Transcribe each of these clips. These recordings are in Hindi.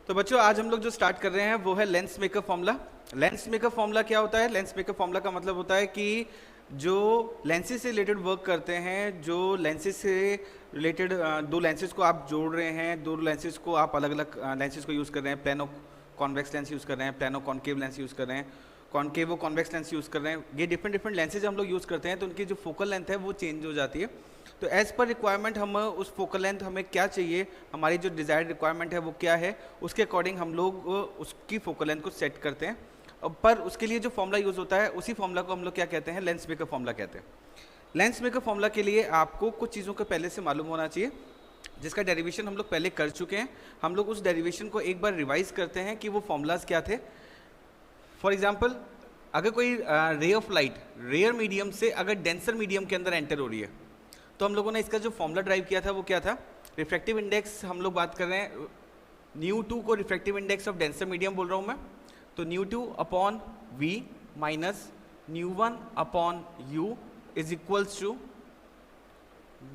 तो बच्चों आज हम लोग जो स्टार्ट कर रहे हैं वो है lens maker formula. Lens maker formula क्या होता है? लेंस मेकर फॉर्मूला का मतलब होता है कि जो लेंसेज से रिलेटेड वर्क करते हैं, जो लेंसेज से रिलेटेड दो लेंसेज को आप जोड़ रहे हैं, दो लेंसेज को आप अलग अलग लेंसेज को यूज़ कर रहे हैं, प्लेनो कॉन्वेक्स लेंस यूज़ कर रहे हैं, प्लेनो कॉन्केव लेंस यूज़ कर रहे हैं, कॉन्केव कॉन्वेक्स लेंस यूज़ कर रहे हैं, ये डिफरेंट लेंसेज हम लोग यूज़ करते हैं, तो उनकी जो फोकल लेंथ है वो चेंज हो जाती है। तो एज़ पर रिक्वायरमेंट हम उस फोकल लेंथ हमें क्या चाहिए, हमारी जो डिज़ायर्ड रिक्वायरमेंट है वो क्या है, उसके अकॉर्डिंग हम लोग उसकी फोकल लेंथ को सेट करते हैं। पर उसके लिए जो फॉर्मूला यूज़ होता है उसी फॉर्मूला को हम लोग क्या कहते हैं? लेंस मेकर फॉर्मूला कहते हैं। लेंस मेकर फॉर्मूला के लिए आपको कुछ चीज़ों को पहले से मालूम होना चाहिए, जिसका डेरिवेशन हम लोग पहले कर चुके हैं। हम लोग उस डेरिवेशन को एक बार रिवाइज करते हैं कि वो फॉर्मूलाज क्या थे। फॉर एग्जाम्पल, अगर कोई ray of light rare medium से अगर डेंसर मीडियम के अंदर एंटर हो रही है, तो हम लोगों ने इसका जो फॉर्मूला ड्राइव किया था वो क्या था? रिफ्रैक्टिव इंडेक्स हम लोग बात कर रहे हैं, न्यू2 को refractive index of denser medium बोल रहा हूँ मैं, तो न्यू2 अपॉन वी माइनस न्यू1 upon u is equals to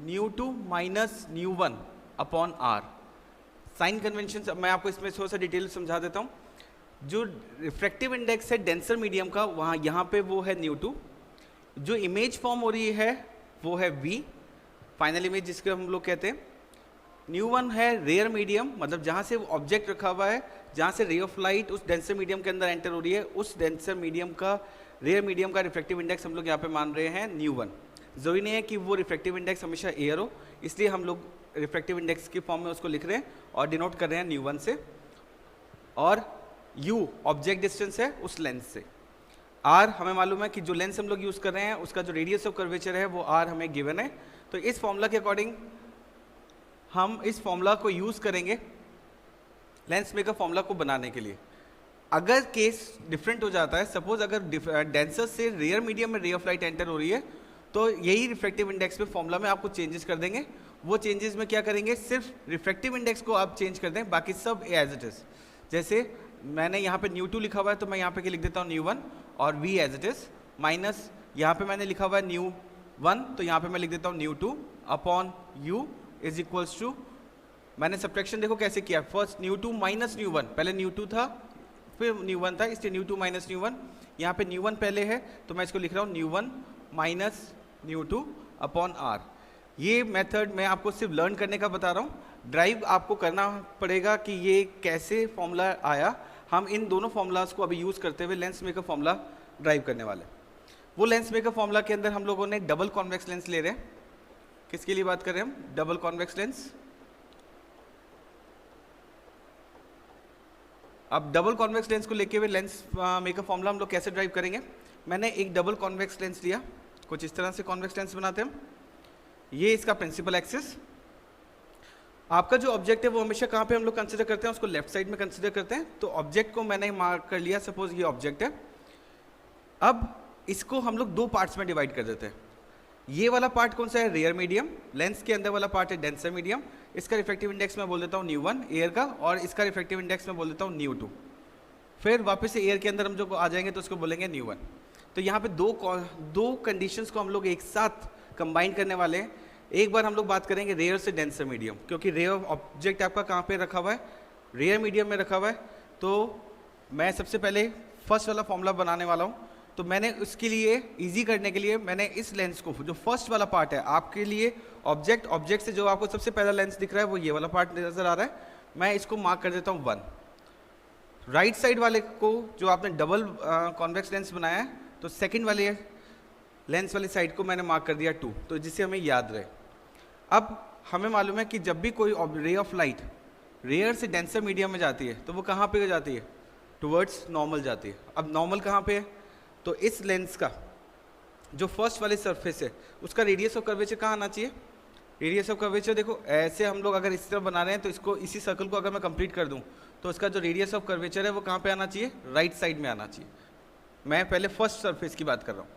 न्यू2 माइनस न्यू1 अपॉन आर। साइन कन्वेंशन मैं आपको इसमें थोड़ा सा डिटेल समझा देता हूँ। जो रिफ्रैक्टिव इंडेक्स है डेंसर मीडियम का, वहाँ यहाँ पे वो है न्यू2, जो इमेज फॉर्म हो रही है वो है वी, फाइनल इमेज जिसके हम लोग कहते हैं। न्यू1 है रेयर मीडियम, मतलब जहाँ से ऑब्जेक्ट रखा हुआ है, जहाँ से रे ऑफ लाइट उस डेंसर मीडियम के अंदर एंटर हो रही है, उस डेंसर मीडियम का रेयर मीडियम का रिफ्रैक्टिव इंडेक्स हम लोग यहाँ पे मान रहे हैं न्यू1। जरूरी नहीं है कि वो रिफ्रैक्टिव इंडेक्स हमेशा एयर हो, इसलिए हम लोग रिफ्रैक्टिव इंडेक्स की फॉर्म में उसको लिख रहे हैं और डिनोट कर रहे हैं न्यू1 से, और यू ऑब्जेक्ट डिस्टेंस है उस लेंस से। आर हमें मालूम है कि जो लेंस हम लोग यूज़ कर रहे हैं उसका जो रेडियस ऑफ कर्वेचर है वो आर हमें गिवन है। तो इस फॉर्मूला के अकॉर्डिंग हम इस फॉर्मूला को यूज़ करेंगे लेंस मेकर फॉर्मूला को बनाने के लिए। अगर केस डिफरेंट हो जाता है, सपोज अगर डेंसर से रेयर मीडियम में रे ऑफ लाइट एंटर हो रही है, तो यही रिफ्रैक्टिव इंडेक्स में फॉर्मूला में आपको चेंजेस कर देंगे। वो चेंजेस में क्या करेंगे? सिर्फ रिफ्रैक्टिव इंडेक्स को आप चेंज कर दें, बाकी सब एज इट इज़। जैसे मैंने यहाँ पे न्यू2 लिखा हुआ है, तो मैं यहाँ पे क्या लिख देता हूँ? न्यू1 और v as it is, minus यहाँ पे मैंने लिखा हुआ है न्यू1, तो यहाँ पे मैं लिख देता हूँ न्यू2 upon u is equals to, मैंने सब्ट्रैक्शन देखो कैसे किया, फर्स्ट न्यू2 माइनस न्यू1, पहले न्यू2 था फिर न्यू1 था, इसलिए न्यू2 माइनस न्यू1, यहाँ पे न्यू1 पहले है तो मैं इसको लिख रहा हूँ न्यू1 माइनस न्यू2 अपॉन आर। ये मेथड मैं आपको सिर्फ लर्न करने का बता रहा हूँ, ड्राइव आपको करना पड़ेगा कि ये कैसे फॉर्मूला आया। हम इन दोनों फॉर्मूलाज को अभी यूज़ करते हुए लेंस मेकर फॉर्मूला ड्राइव करने वाले। वो लेंस मेकर फॉर्मूला के अंदर हम लोगों ने डबल कॉन्वेक्स लेंस ले रहे हैं। किसके लिए बात कर रहे हैं हम? Double convex lens. अब डबल कॉन्वेक्स लेंस को लेके हुए लेंस मेकर फॉर्मूला हम लोग कैसे ड्राइव करेंगे? मैंने एक डबल कॉन्वेक्स लेंस लिया, कुछ इस तरह से कॉन्वेक्स लेंस बनाते हैं। ये इसका प्रिंसिपल एक्सिस, आपका जो ऑब्जेक्ट है वो हमेशा कहाँ पे हम लोग कंसिडर करते हैं? उसको लेफ्ट साइड में कंसिडर करते हैं। तो ऑब्जेक्ट को मैंने मार्क कर लिया, सपोज ये ऑब्जेक्ट है। अब इसको हम लोग दो पार्ट्स में डिवाइड कर देते हैं। ये वाला पार्ट कौन सा है? Rare medium. लेंस के अंदर वाला पार्ट है डेंसर मीडियम। इसका रिफ्रैक्टिव इंडेक्स मैं बोल देता हूँ न्यू1 एयर का, और इसका रिफ्रैक्टिव इंडेक्स मैं बोल देता हूँ न्यू2। फिर वापस से एयर के अंदर हम जो आ जाएंगे तो उसको बोलेंगे न्यू1। तो यहाँ पे दो कंडीशंस को हम लोग एक साथ कंबाइन करने वाले हैं। एक बार हम लोग बात करेंगे रेयर से डेंसर मीडियम, क्योंकि रेयर ऑब्जेक्ट आपका कहाँ पे रखा हुआ है? रेयर मीडियम में रखा हुआ है। तो मैं सबसे पहले फर्स्ट वाला फॉर्मूला बनाने वाला हूँ। तो मैंने उसके लिए इजी करने के लिए मैंने इस लेंस को, जो फर्स्ट वाला पार्ट है आपके लिए ऑब्जेक्ट से जो आपको सबसे पहला लेंस दिख रहा है वो ये वाला पार्ट नजर आ रहा है, मैं इसको मार्क कर देता हूँ 1। राइट साइड वाले को जो आपने डबल कॉन्वेक्स लेंस बनाया है, तो सेकेंड वाले लेंस वाली साइड को मैंने मार्क कर दिया 2, तो जिससे हमें याद रहे। अब हमें मालूम है कि जब भी कोई रे ऑफ लाइट रेयर से डेंसर मीडियम में जाती है तो वो कहाँ पे जाती है? टुवर्ड्स नॉर्मल जाती है। अब नॉर्मल कहाँ पे है? तो इस लेंस का जो फर्स्ट वाली सरफेस है उसका रेडियस ऑफ कर्वेचर कहाँ आना चाहिए? रेडियस ऑफ कर्वेचर देखो, ऐसे हम लोग अगर इस तरह बना रहे हैं तो इसको, इसी सर्कल को अगर मैं कंप्लीट कर दूं तो उसका जो रेडियस ऑफ कर्वेचर है वो कहाँ पे आना चाहिए? राइट साइड में आना चाहिए। मैं पहले फर्स्ट सरफेस की बात कर रहा हूँ।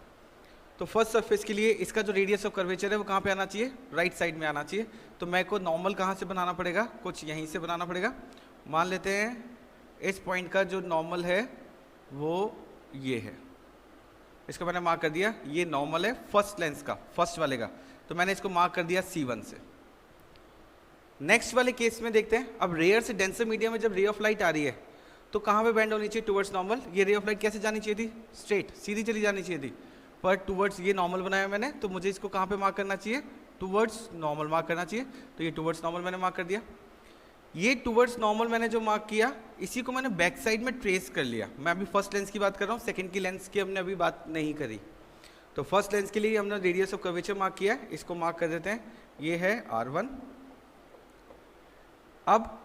तो फर्स्ट सरफेस के लिए इसका जो रेडियस ऑफ कर्वेचर है वो कहाँ पे आना चाहिए? राइट साइड में आना चाहिए। तो मैं को नॉर्मल कहाँ से बनाना पड़ेगा? कुछ यहीं से बनाना पड़ेगा। मान लेते हैं इस पॉइंट का जो नॉर्मल है वो ये है, इसको मैंने मार्क कर दिया, ये नॉर्मल है फर्स्ट लेंस का, फर्स्ट वाले का। तो मैंने इसको मार्क कर दिया C1 से। नेक्स्ट वाले केस में देखते हैं, अब रेयर से डेंसर मीडियम में जब रे ऑफ लाइट आ रही है तो कहाँ पे बेंड होनी चाहिए, टुवर्ड्स नॉर्मल। ये रे ऑफ लाइट कैसे जानी चाहिए थी, स्ट्रेट सीधी चली जानी चाहिए थी, पर टुवर्ड्स ये नॉर्मल बनाया मैंने, तो मुझे इसको कहाँ पे मार्क करना चाहिए, टुवर्ड्स नॉर्मल मार्क करना चाहिए। तो ये टुवर्ड्स नॉर्मल मैंने मार्क कर दिया। ये टुवर्ड्स नॉर्मल मैंने जो मार्क किया, इसी को मैंने बैक साइड में ट्रेस कर लिया। मैं अभी फर्स्ट लेंस की बात कर रहा हूँ, सेकंड की लेंस की हमने अभी बात नहीं करी। तो फर्स्ट लेंस के लिए हमने रेडियस ऑफ कर्वेचर मार्क किया, इसको मार्क कर देते हैं, ये है R1। अब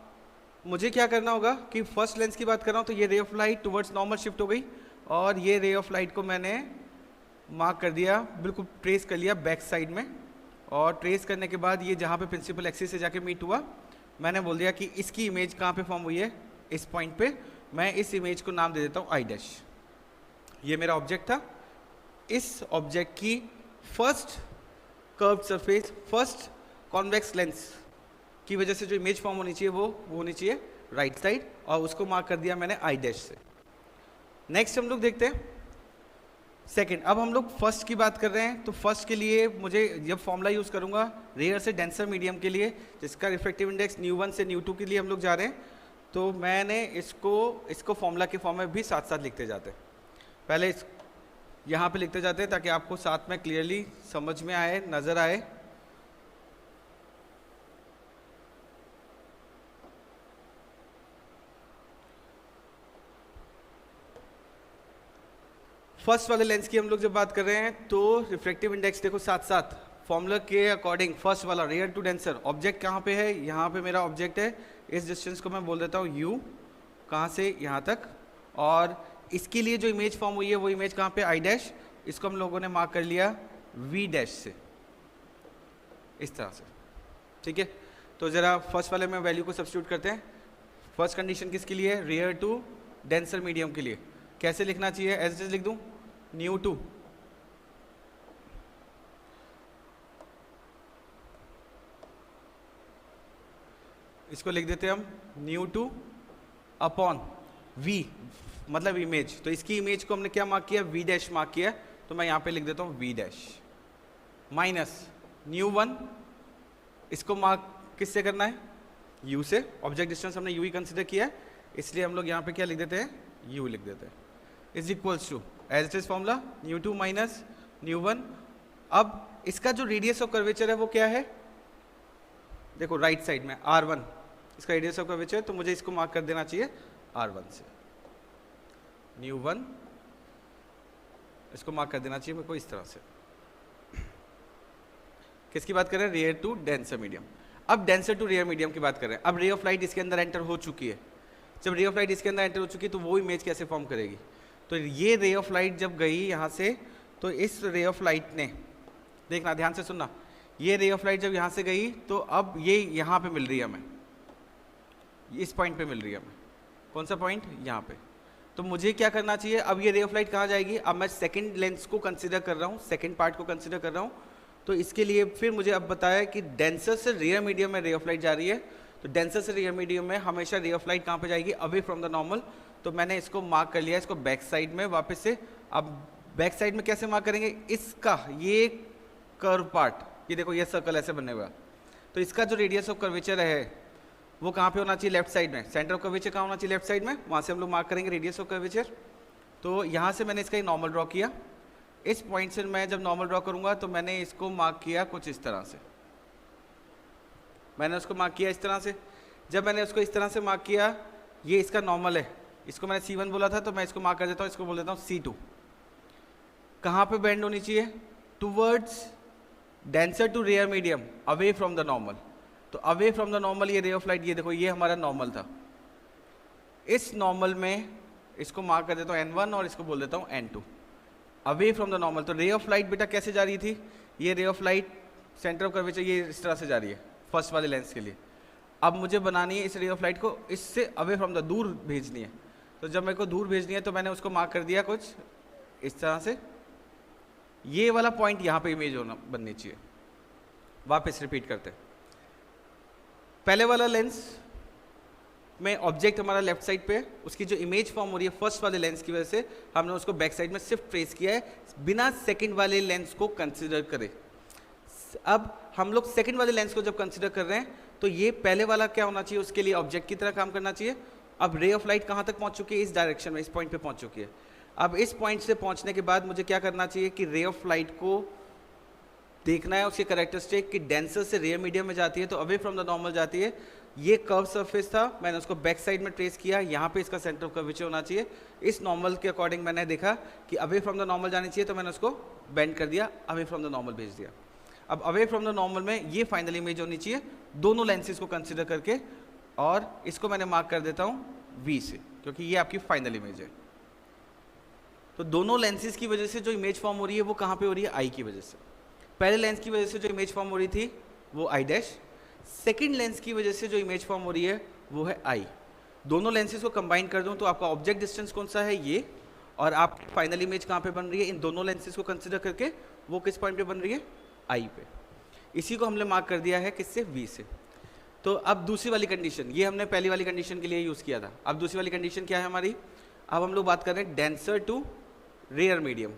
मुझे क्या करना होगा कि फर्स्ट लेंस की बात कर रहा हूँ, तो ये ray of light towards normal shift हो गई, और ये रे ऑफ लाइट को मैंने मार्क कर दिया, बिल्कुल ट्रेस कर लिया बैक साइड में। और ट्रेस करने के बाद ये जहाँ पे प्रिंसिपल एक्सिस से जाके मीट हुआ, मैंने बोल दिया कि इसकी इमेज कहाँ पे फॉर्म हुई है, इस पॉइंट पे। मैं इस इमेज को नाम दे देता हूँ आई डैश। ये मेरा ऑब्जेक्ट था। इस ऑब्जेक्ट की first curved surface, first convex lens की वजह से जो इमेज फॉर्म होनी चाहिए वो होनी चाहिए राइट साइड, और उसको मार्क कर दिया मैंने आई डैश से। नेक्स्ट हम लोग देखते हैं सेकंड। अब हम लोग फर्स्ट की बात कर रहे हैं, तो फर्स्ट के लिए मुझे जब फॉर्मूला यूज़ करूंगा रेयर से डेंसर मीडियम के लिए, जिसका रिफ्लेक्टिव इंडेक्स ν1 से ν2 के लिए हम लोग जा रहे हैं, तो मैंने इसको फॉर्मूला के फॉर्म में भी साथ साथ लिखते जाते हैं। पहले यहाँ पे लिखते जाते हैं ताकि आपको साथ में क्लियरली समझ में आए, नज़र आए। फर्स्ट वाले लेंस की हम लोग जब बात कर रहे हैं, तो रिफ्लेक्टिव इंडेक्स देखो साथ साथ फॉर्मूला के अकॉर्डिंग फर्स्ट वाला रेयर टू डेंसर। ऑब्जेक्ट कहाँ पे है, यहाँ पे मेरा ऑब्जेक्ट है। इस डिस्टेंस को मैं बोल देता हूँ u, कहाँ से यहाँ तक, और इसके लिए जो इमेज फॉर्म हुई है वो इमेज कहाँ पे आई डैश, इसको हम लोगों ने मार्क कर लिया v डैश से, इस तरह से। ठीक है, तो ज़रा फर्स्ट वाले में वैल्यू को सब्स्टिट्यूट करते हैं। फर्स्ट कंडीशन किसके लिए है, रेयर टू डेंसर मीडियम के लिए। कैसे लिखना चाहिए, एज लिख दूँ ν2, इसको लिख देते हैं हम ν2 अपॉन v, मतलब इमेज। तो इसकी इमेज को हमने क्या मार्क किया, v डैश मार्क किया, तो मैं यहाँ पे लिख देता हूँ v डैश माइनस ν1, इसको मार्क किससे करना है, u से। ऑब्जेक्ट डिस्टेंस हमने u ही कंसिडर किया है, इसलिए हम लोग यहाँ पे क्या लिख देते हैं, u लिख देते हैं, is equals to as it is formula ν2 minus ν1। अब इसका जो रेडियस ऑफ कर्वेचर है वो क्या है, देखो राइट साइड में R1 इसका रेडियस ऑफ कर्वेचर है, तो मुझे इसको मार्क कर देना चाहिए R1 से। ν1 इसको मार्क कर देना चाहिए मेरे को इस तरह से। किसकी बात कर रहे हैं, रेयर टू डेंसर मीडियम। अब डेंसर टू रेयर मीडियम की बात कर रहे हैं। अब रे ऑफ लाइट इसके अंदर एंटर हो चुकी है। जब रे ऑफ लाइट इसके अंदर एंटर हो चुकी है तो वो इमेज कैसे फॉर्म करेगी, तो ये रे ऑफ लाइट जब गई यहाँ से, तो इस रे ऑफ लाइट ने, देखना ध्यान से सुनना, ये रे ऑफ लाइट जब यहाँ से गई तो अब ये यहाँ पे मिल रही है हमें, इस पॉइंट पे मिल रही है हमें। कौन सा पॉइंट, यहाँ पे। तो मुझे क्या करना चाहिए, अब ये रे ऑफ लाइट कहाँ जाएगी, अब मैं सेकंड लेंस को कंसिडर कर रहा हूँ, सेकंड पार्ट को कंसिडर कर रहा हूँ। तो इसके लिए फिर मुझे अब बताया कि डेंसर से रेयर मीडियम में रे ऑफ लाइट जा रही है, तो डेंसर से रेयर मीडियम में हमेशा रे ऑफ लाइट कहाँ पे जाएगी, अवे फ्रॉम द नॉर्मल। तो मैंने इसको मार्क कर लिया, इसको बैक साइड में वापस से। अब बैक साइड में कैसे मार्क करेंगे, इसका ये कर्व पार्ट, ये देखो ये सर्कल ऐसे बने हुआ, तो इसका जो रेडियस ऑफ कर्वेचर है वो कहाँ पे होना चाहिए, लेफ्ट साइड में। सेंटर ऑफ कर्वेचर कहाँ होना चाहिए, लेफ्ट साइड में, वहाँ से हम लोग मार्क करेंगे रेडियस ऑफ कर्वेचर। तो यहाँ से मैंने इसका नॉर्मल ड्रॉ किया, इस पॉइंट से मैं जब नॉर्मल ड्रॉ करूँगा तो मैंने इसको मार्क किया कुछ इस तरह से, मैंने उसको मार्क किया इस तरह से। जब मैंने उसको इस तरह से मार्क किया, ये इसका नॉर्मल है, इसको मैंने C1 बोला था, तो मैं इसको मार्क कर देता हूँ, इसको बोल देता हूँ C2। कहाँ पे बेंड होनी चाहिए, towards denser to rare medium, away from the normal. तो अवे फ्रॉम द नॉर्मल ये रे ऑफ लाइट, ये देखो ये हमारा नॉर्मल था, इस नॉर्मल में इसको मार्क कर देता हूँ N1 और इसको बोल देता हूँ N2, away from the normal. तो रे ऑफ लाइट बेटा कैसे जा रही थी, ये ray of light centre of curvature ये इस तरह से जा रही है फर्स्ट वाले लेंस के लिए। अब मुझे बनानी है इस रे ऑफ लाइट को इससे अवे फ्रॉम द, दूर भेजनी है। तो जब मेरे को दूर भेजनी है तो मैंने उसको मार्क कर दिया कुछ इस तरह से, ये वाला पॉइंट यहाँ पे इमेज होना बननी चाहिए। वापस रिपीट करते हैं, पहले वाला लेंस में ऑब्जेक्ट हमारा लेफ्ट साइड पे है, उसकी जो इमेज फॉर्म हो रही है फर्स्ट वाले लेंस की वजह से हमने उसको बैक साइड में सिर्फ ट्रेस किया है, बिना सेकंड वाले लेंस को कंसिडर करे। अब हम लोग सेकंड वाले लेंस को जब कंसिडर कर रहे हैं तो ये पहले वाला क्या होना चाहिए, उसके लिए ऑब्जेक्ट की तरह काम करना चाहिए। अब रे ऑफ लाइट कहाँ तक पहुँच चुकी है, इस डायरेक्शन में, इस पॉइंट पे पहुँच चुकी है। अब इस पॉइंट से पहुँचने के बाद मुझे क्या करना चाहिए कि रे ऑफ लाइट को देखना है उसके कैरेक्टरिस्टिक कि डेंसर से रेयर मीडियम में जाती है तो अवे फ्रॉम द नॉर्मल जाती है। ये कर्व सरफेस था, मैंने उसको बैक साइड में ट्रेस किया, यहाँ पे इसका सेंटर ऑफ कर्वेचर होना चाहिए। इस नॉर्मल के अकॉर्डिंग मैंने देखा कि अवे फ्रॉम द नॉर्मल जानी चाहिए, तो मैंने उसको बेंड कर दिया, अवे फ्रॉम द नॉर्मल भेज दिया। अब अवे फ्रॉम द नॉर्मल में ये फाइनल इमेज होनी चाहिए दोनों लेंसेज को कंसिडर करके, और इसको मैंने मार्क कर देता हूँ V से, क्योंकि ये आपकी फाइनल इमेज है। तो दोनों लेंसेज की वजह से जो इमेज फॉर्म हो रही है वो कहाँ पे हो रही है, आई की वजह से। पहले लेंस की वजह से जो इमेज फॉर्म हो रही थी वो आई डैश, सेकेंड लेंस की वजह से जो इमेज फॉर्म हो रही है वो है आई। दोनों लेंसेज को कंबाइन कर दूं तो आपका ऑब्जेक्ट डिस्टेंस कौन सा है, ये, और आपकी फाइनल इमेज कहाँ पे बन रही है, इन दोनों लेंसेज को कंसिडर करके वो किस पॉइंट पे बन रही है, आई पे। इसी को हमने मार्क कर दिया है किससे, वी से। तो अब दूसरी वाली कंडीशन, ये हमने पहली वाली कंडीशन के लिए यूज़ किया था। अब दूसरी वाली कंडीशन क्या है हमारी, अब हम लोग बात कर रहे हैं डेंसर टू रेयर मीडियम।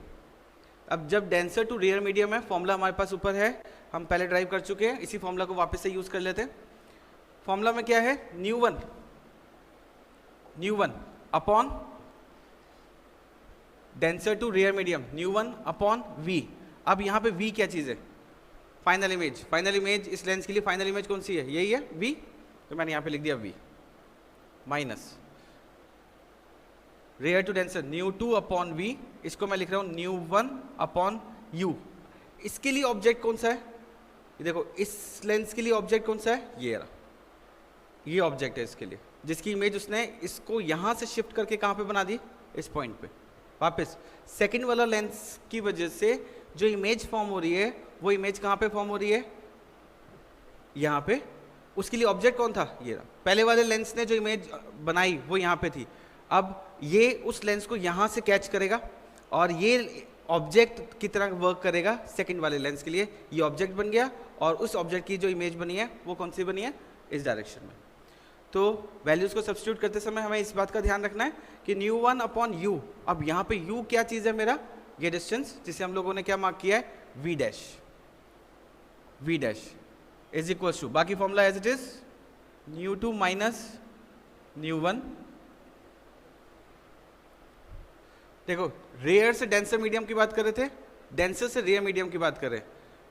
अब जब डेंसर टू रेयर मीडियम है, फॉर्मूला हमारे पास ऊपर है, हम पहले ड्राइव कर चुके हैं, इसी फॉर्मूला को वापस से यूज़ कर लेते हैं। फॉर्मूला में क्या है, mu one upon denser to rare medium, mu one upon v. अब यहाँ पे वी क्या चीज़ है, फाइनल इमेज। फाइनल इमेज इस लेंस के लिए फाइनल इमेज कौन सी है, यही है वी, तो मैंने यहाँ पे लिख दिया v minus rare to denser mu two upon v, इसको मैं लिख रहा हूँ न्यू वन अपॉन यू। इसके लिए ऑब्जेक्ट कौन सा है, ये देखो, इस लेंस के लिए ऑब्जेक्ट कौन सा है, ये रहा, ये ऑब्जेक्ट है इसके लिए, जिसकी इमेज उसने इसको यहाँ से शिफ्ट करके कहाँ पे बना दी, इस पॉइंट पे। वापस सेकंड वाला लेंस की वजह से जो इमेज फॉर्म हो रही है वो इमेज कहाँ पे फॉर्म हो रही है, यहाँ पे। उसके लिए ऑब्जेक्ट कौन था, ये रहा। पहले वाले लेंस ने जो इमेज बनाई वो यहाँ पे थी, अब ये उस लेंस को यहाँ से कैच करेगा और ये ऑब्जेक्ट की तरह वर्क करेगा सेकंड वाले लेंस के लिए। ये ऑब्जेक्ट बन गया और उस ऑब्जेक्ट की जो इमेज बनी है वो कौन सी बनी है, इस डायरेक्शन में। तो वैल्यूज़ को सब्स्टिट्यूट करते समय हमें इस बात का ध्यान रखना है कि न्यू वन अपॉन यू, अब यहाँ पे यू क्या चीज़ है मेरा, ये डिस्टेंस जिसे हम लोगों ने क्या मार्क किया है, v dash is equal to, बाकी formula as it is, mu two minus mu one. देखो, रेयर से डेंसर मीडियम की बात कर रहे थे, डेंसर से रेयर मीडियम की बात कर रहे हैं।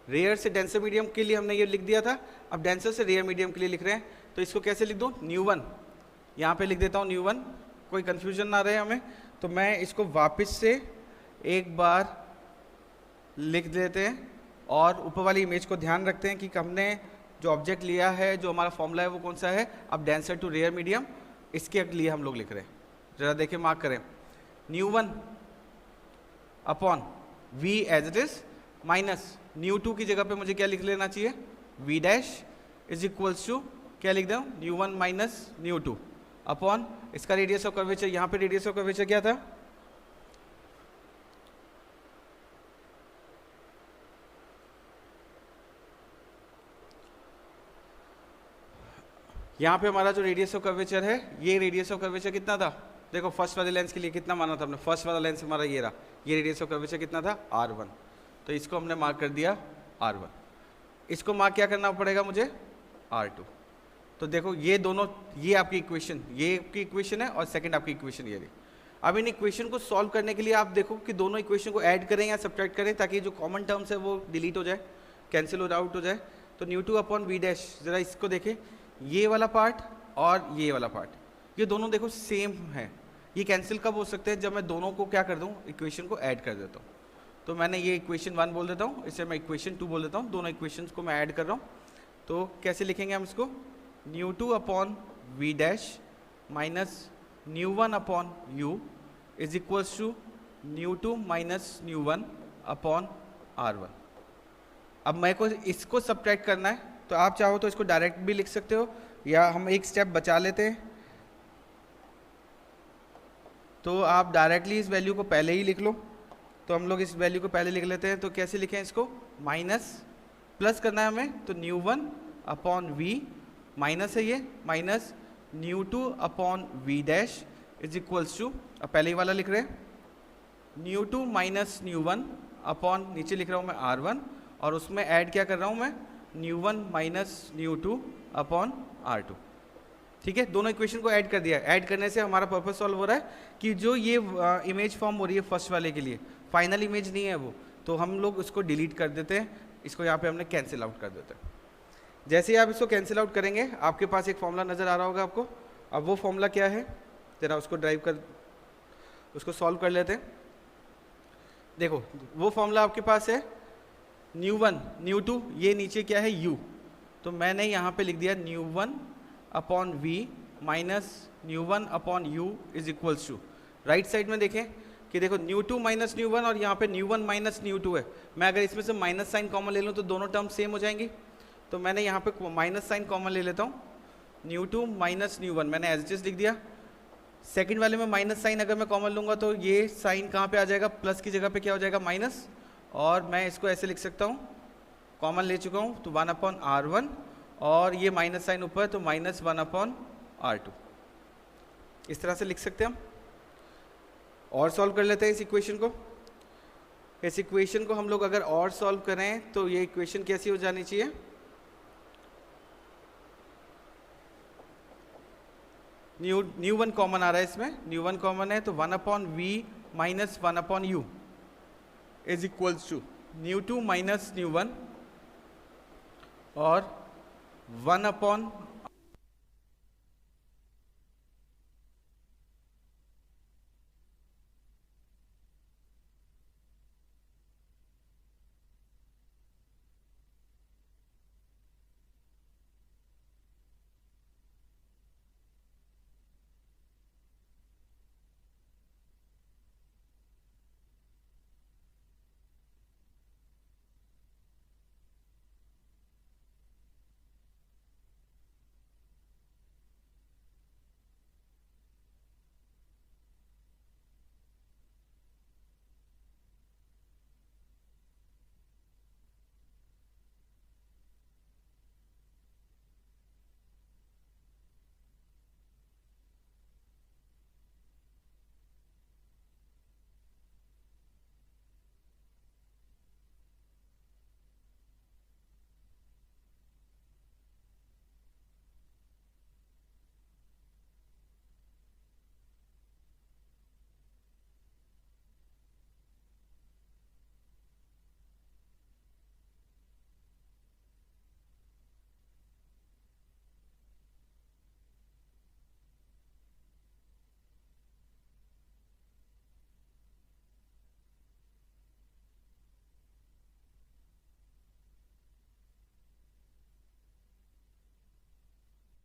रेयर से डेंसर मीडियम के लिए हमने ये लिख दिया था, अब डेंसर से रेयर मीडियम के लिए लिख रहे हैं, तो इसको कैसे लिख दूँ, न्यू वन, यहाँ पे लिख देता हूँ न्यू वन, कोई कन्फ्यूजन ना रहे हमें। तो मैं इसको वापस से एक बार लिख देते हैं और ऊपर वाली इमेज को ध्यान रखते हैं कि हमने जो ऑब्जेक्ट लिया है, जो हमारा फॉर्मूला है वो कौन सा है, अब डेंसर टू रेयर मीडियम, इसके लिए हम लोग लिख रहे हैं। जरा देखिए, मार्क करें, mu one upon v as it is minus mu two की जगह पे मुझे क्या लिख लेना चाहिए, v dash is equals to क्या लिख दूँ, mu one minus mu two upon इसका रेडियस ऑफ कर्वेचर, यहाँ पे रेडियस ऑफ कर्वेचर क्या था, यहाँ पे हमारा जो रेडियस ऑफ कर्वेचर है, ये रेडियस ऑफ कर्वेचर कितना था, देखो फर्स्ट वाले लेंस के लिए कितना माना था हमने, फर्स्ट वाला लेंस हमारा ये रहा, ये रेडियस ऑफ कर्वेचर कितना था, R1, तो इसको हमने मार्क कर दिया R1। इसको मार्क क्या करना पड़ेगा मुझे, R2। तो देखो ये दोनों, ये आपकी इक्वेशन, ये आपकी इक्वेशन है और सेकंड आपकी इक्वेशन ये रही। अब इन इक्वेशन को सॉल्व करने के लिए आप देखो कि दोनों इक्वेशन को ऐड करें या सब्ट्रैक्ट करें, ताकि जो कॉमन टर्म्स है वो डिलीट हो जाए, कैंसिल आउट हो जाए। तो mu two upon v dash, जरा इसको देखें, ये वाला पार्ट और ये वाला पार्ट, ये दोनों देखो सेम है। ये कैंसिल कब हो सकते हैं, जब मैं दोनों को क्या कर दूं, इक्वेशन को ऐड कर देता हूँ। तो मैंने ये इक्वेशन 1 बोल देता हूँ, इसे मैं इक्वेशन 2 बोल देता हूँ, दोनों इक्वेशंस को मैं ऐड कर रहा हूँ। तो कैसे लिखेंगे हम इसको, mu two upon v dash minus mu one upon u is equals to mu two minus mu one upon R1। अब मेरे को इसको सब्ट्रैक्ट करना है, तो आप चाहो तो इसको डायरेक्ट भी लिख सकते हो, या हम एक स्टेप बचा लेते हैं, तो आप डायरेक्टली इस वैल्यू को पहले ही लिख लो। तो हम लोग इस वैल्यू को पहले लिख लेते हैं, तो कैसे लिखें इसको, माइनस प्लस करना है हमें, तो mu one upon v, minus है ये, minus mu two upon v dash is equals to, अब पहले ही वाला लिख रहे हैं, mu two minus mu one upon, नीचे लिख रहा हूँ मैं R1, और उसमें ऐड क्या कर रहा हूँ मैं, mu one minus mu two upon R two. ठीक है, दोनों इक्वेशन को ऐड कर दिया। ऐड करने से हमारा पर्पस सॉल्व हो रहा है कि जो ये इमेज फॉर्म हो रही है फर्स्ट वाले के लिए, फाइनल इमेज नहीं है वो, तो हम लोग उसको डिलीट कर देते हैं, इसको यहाँ पे हमने कैंसिल आउट कर देते हैं। जैसे ही आप इसको कैंसिल आउट करेंगे आपके पास एक फॉर्मूला नज़र आ रहा होगा आपको। अब वो फॉर्मूला क्या है, जरा उसको सॉल्व कर लेते हैं। देखो वो फॉर्मूला आपके पास है न्यू वन न्यू टू, ये नीचे क्या है यू, तो मैंने यहाँ पे लिख दिया mu one upon v minus mu one upon u is equals to, right side में देखें कि देखो mu two minus mu one और यहाँ पे mu one minus mu two है। मैं अगर इसमें से माइनस साइन कॉमन ले लूँ तो दोनों टर्म सेम हो जाएंगी, तो मैंने यहाँ पे माइनस साइन कॉमन ले लेता हूँ। Mu two minus mu one मैंने एज इट इज लिख दिया। सेकंड वाले में माइनस साइन अगर मैं कॉमन लूँगा तो ये साइन कहाँ पे आ जाएगा, प्लस की जगह पे क्या हो जाएगा माइनस, और मैं इसको ऐसे लिख सकता हूँ, कॉमन ले चुका हूँ तो 1 अपॉन आर वन, और ये माइनस साइन ऊपर तो माइनस 1 अपॉन आर टू, इस तरह से लिख सकते हैं हम। और सॉल्व कर लेते हैं इस इक्वेशन को। इस इक्वेशन को हम लोग अगर और सॉल्व करें तो ये इक्वेशन कैसी हो जानी चाहिए, न्यू वन कॉमन आ रहा है इसमें, न्यू वन कॉमन है तो 1 upon v minus 1 upon u is equals to mu two minus mu one और 1 अपॉन